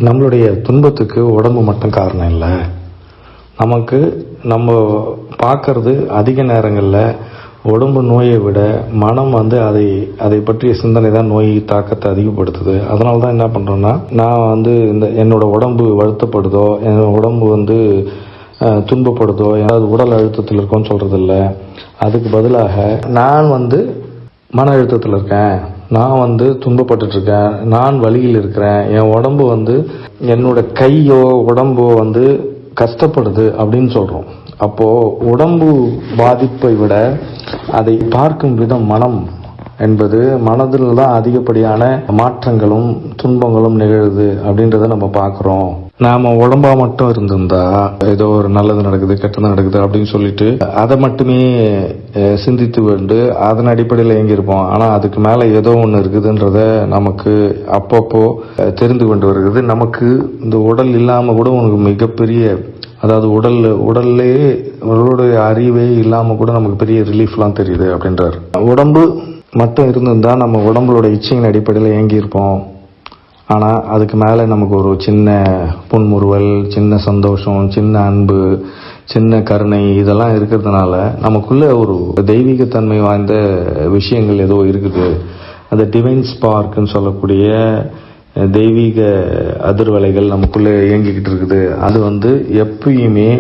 நம்மளுடைய துன்பத்துக்கு உடம்பு மட்டும் காரணம் இல்லை. நமக்கு நம்ம பார்க்கறது அதிக நேரங்களில் உடம்பு நோயை விட மனம் அதை பற்றிய சிந்தனை தான் நோய் தாக்கத்தை அதிகப்படுத்துது. அதனால தான் என்ன பண்ணுறோன்னா, நான் என்னோட உடம்பு வருத்தப்படுதோ, என்னோட உடம்பு துன்பப்படுதோ, ஏதாவது உடல் அழுத்தத்தில் இருக்கோன்னு சொல்கிறது இல்லை. அதுக்கு பதிலாக நான் மன அழுத்தத்தில் இருக்கேன், நான் துன்பப்பட்டு இருக்கேன், நான் வலியில் இருக்கிறேன், என் உடம்பு என்னோட கையோ உடம்போ கஷ்டப்படுது அப்படின்னு சொல்கிறோம். அப்போது உடம்பு பாதிப்பை விட அதை பார்க்கும் விதம் மனம் என்பது மனதில் தான் அதிகப்படியான மாற்றங்களும் துன்பங்களும் நிகழுது அப்படின்றத நம்ம பார்க்குறோம். நாம் உடம்பா மட்டும் இருந்திருந்தா ஏதோ ஒரு நல்லது நடக்குது கெட்டது நடக்குது அப்படின்னு சொல்லிட்டு அதை மட்டுமே சிந்தித்து கொண்டு அதன் அடிப்படையில் இயங்கியிருப்போம். ஆனால் அதுக்கு மேலே ஏதோ ஒன்று இருக்குதுன்றத நமக்கு அப்பப்போ தெரிந்து கொண்டு வருகிறது. நமக்கு இந்த உடல் இல்லாமல் கூட உனக்கு மிகப்பெரிய, அதாவது உடலுடைய அறிவே இல்லாமல் கூட நமக்கு பெரிய ரிலீஃப்லாம் தெரியுது அப்படின்றார். உடம்பு மட்டும் இருந்திருந்தா நம்ம உடம்புடைய இச்சையின் அடிப்படையில் இயங்கியிருப்போம். ஆனால் அதுக்கு மேலே நமக்கு ஒரு சின்ன புன்முறுவல், சின்ன சந்தோஷம், சின்ன அன்பு, சின்ன கருணை இதெல்லாம் இருக்கிறதுனால நமக்குள்ள ஒரு தெய்வீகத்தன்மை வாய்ந்த விஷயங்கள் ஏதோ இருக்குது. அந்த டிவைன் ஸ்பார்க்குன்னு சொல்லக்கூடிய தெய்வீக அதிர்வலைகள் நமக்குள்ளே இயங்கிக்கிட்டு இருக்குது. அது எப்பயுமே